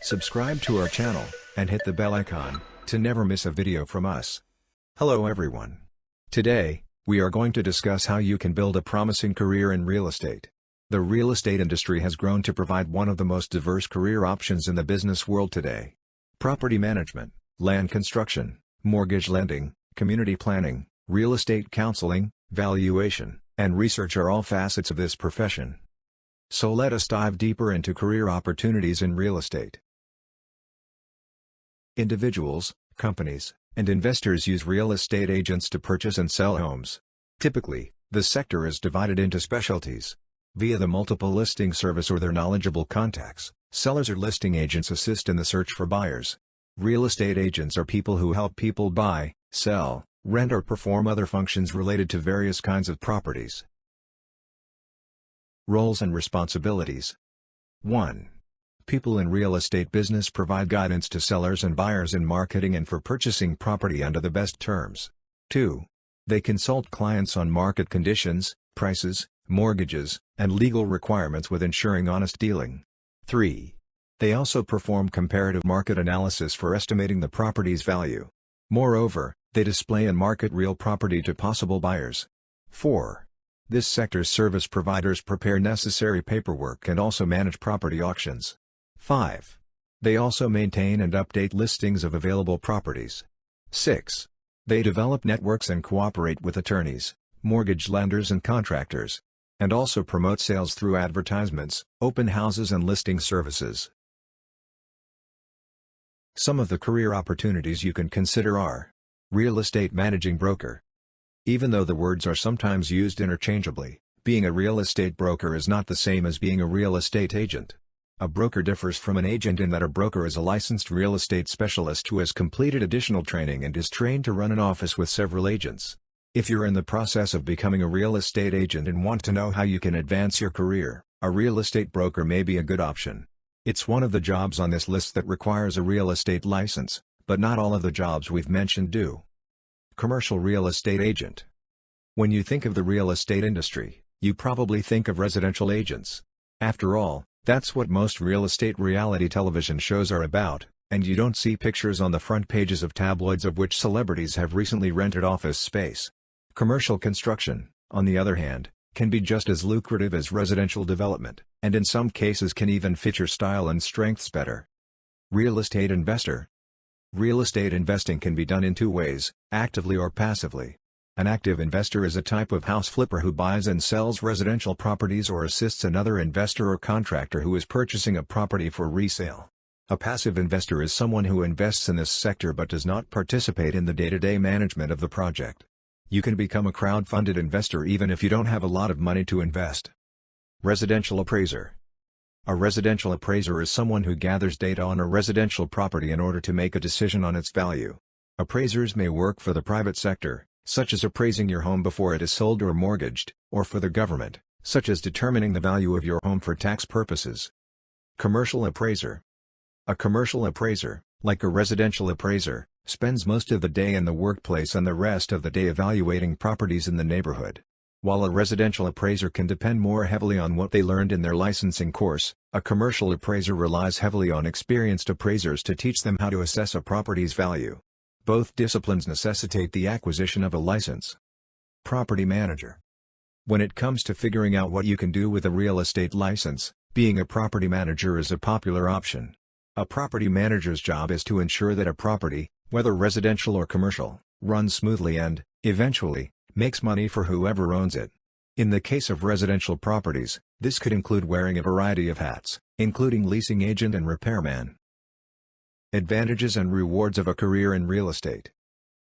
Subscribe to our channel, and hit the bell icon, to never miss a video from us. Hello everyone. Today, we are going to discuss how you can build a promising career in real estate. The real estate industry has grown to provide one of the most diverse career options in the business world today. Property management, land construction, mortgage lending, community planning, real estate counseling, valuation, and research are all facets of this profession. So let us dive deeper into career opportunities in real estate. Individuals, companies, and investors use real estate agents to purchase and sell homes. Typically, the sector is divided into specialties. Via the multiple listing service or their knowledgeable contacts, sellers or listing agents assist in the search for buyers. Real estate agents are people who help people buy, sell, rent or perform other functions related to various kinds of properties. Roles and responsibilities. 1. People in real estate business provide guidance to sellers and buyers in marketing and for purchasing property under the best terms. 2. They consult clients on market conditions, prices, mortgages, and legal requirements with ensuring honest dealing. 3. They also perform comparative market analysis for estimating the property's value. Moreover, they display and market real property to possible buyers. 4. This sector's service providers prepare necessary paperwork and also manage property auctions. 5. They also maintain and update listings of available properties. 6. They develop networks and cooperate with attorneys, mortgage lenders and contractors, and also promote sales through advertisements, open houses and listing services. Some of the career opportunities you can consider are: real estate managing broker. Even though the words are sometimes used interchangeably, being a real estate broker is not the same as being a real estate agent. A broker differs from an agent in that a broker is a licensed real estate specialist who has completed additional training and is trained to run an office with several agents. If you're in the process of becoming a real estate agent and want to know how you can advance your career, a real estate broker may be a good option. It's one of the jobs on this list that requires a real estate license, but not all of the jobs we've mentioned do. Commercial real estate agent. When you think of the real estate industry, you probably think of residential agents. After all, that's what most real estate reality television shows are about, and you don't see pictures on the front pages of tabloids of which celebrities have recently rented office space. Commercial construction, on the other hand, can be just as lucrative as residential development, and in some cases can even fit your style and strengths better. Real estate investor. Real estate investing can be done in two ways, actively or passively. An active investor is a type of house flipper who buys and sells residential properties or assists another investor or contractor who is purchasing a property for resale. A passive investor is someone who invests in this sector but does not participate in the day-to-day management of the project. You can become a crowd-funded investor even if you don't have a lot of money to invest. Residential appraiser. A residential appraiser is someone who gathers data on a residential property in order to make a decision on its value. Appraisers may work for the private sector, such as appraising your home before it is sold or mortgaged, or for the government, such as determining the value of your home for tax purposes. Commercial appraiser. A commercial appraiser, like a residential appraiser, spends most of the day in the workplace and the rest of the day evaluating properties in the neighborhood. While a residential appraiser can depend more heavily on what they learned in their licensing course, a commercial appraiser relies heavily on experienced appraisers to teach them how to assess a property's value. Both disciplines necessitate the acquisition of a license. Property manager. When it comes to figuring out what you can do with a real estate license, being a property manager is a popular option. A property manager's job is to ensure that a property, whether residential or commercial, runs smoothly and, eventually, makes money for whoever owns it. In the case of residential properties, this could include wearing a variety of hats, including leasing agent and repairman. Advantages and rewards of a career in real estate.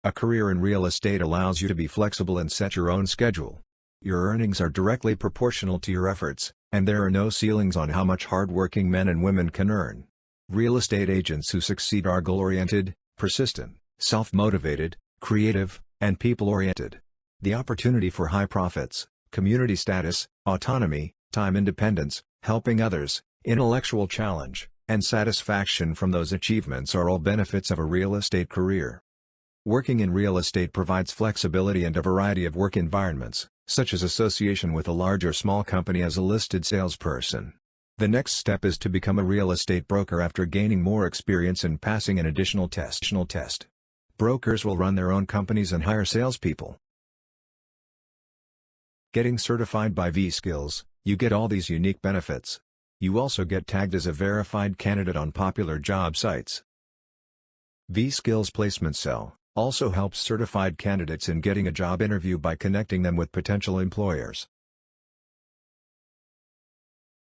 A career in real estate allows you to be flexible and set your own schedule. Your earnings are directly proportional to your efforts, and there are no ceilings on how much hard-working men and women can earn. Real estate agents who succeed are goal-oriented, persistent, self-motivated, creative, and people-oriented. The opportunity for high profits, community status, autonomy, time independence, helping others, intellectual challenge, and satisfaction from those achievements are all benefits of a real estate career. Working in real estate provides flexibility and a variety of work environments, such as association with a large or small company as a listed salesperson. The next step is to become a real estate broker after gaining more experience and passing an additional test. Brokers will run their own companies and hire salespeople. Getting certified by V-Skills, you get all these unique benefits. You also get tagged as a verified candidate on popular job sites. V-Skills Placement Cell also helps certified candidates in getting a job interview by connecting them with potential employers.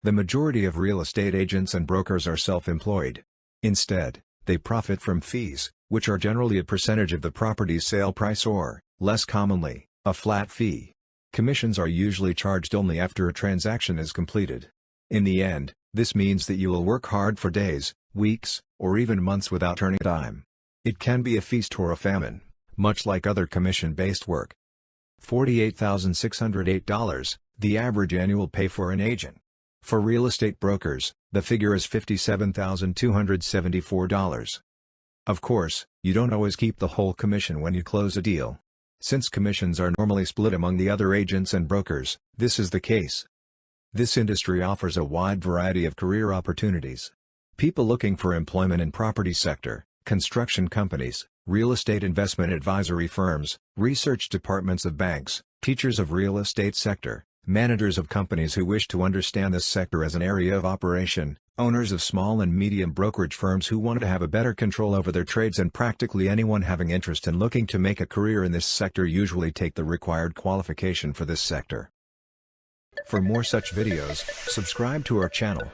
The majority of real estate agents and brokers are self-employed. Instead, they profit from fees, which are generally a percentage of the property's sale price or, less commonly, a flat fee. Commissions are usually charged only after a transaction is completed. In the end, this means that you will work hard for days, weeks, or even months without earning a dime. It can be a feast or a famine, much like other commission-based work. $48,608, the average annual pay for an agent. For real estate brokers, the figure is $57,274. Of course, you don't always keep the whole commission when you close a deal. Since commissions are normally split among the other agents and brokers, this is the case. This industry offers a wide variety of career opportunities. People looking for employment in property sector, construction companies, real estate investment advisory firms, research departments of banks, teachers of real estate sector, managers of companies who wish to understand this sector as an area of operation, owners of small and medium brokerage firms who want to have a better control over their trades, and practically anyone having interest in looking to make a career in this sector usually take the required qualification for this sector. For more such videos, subscribe to our channel.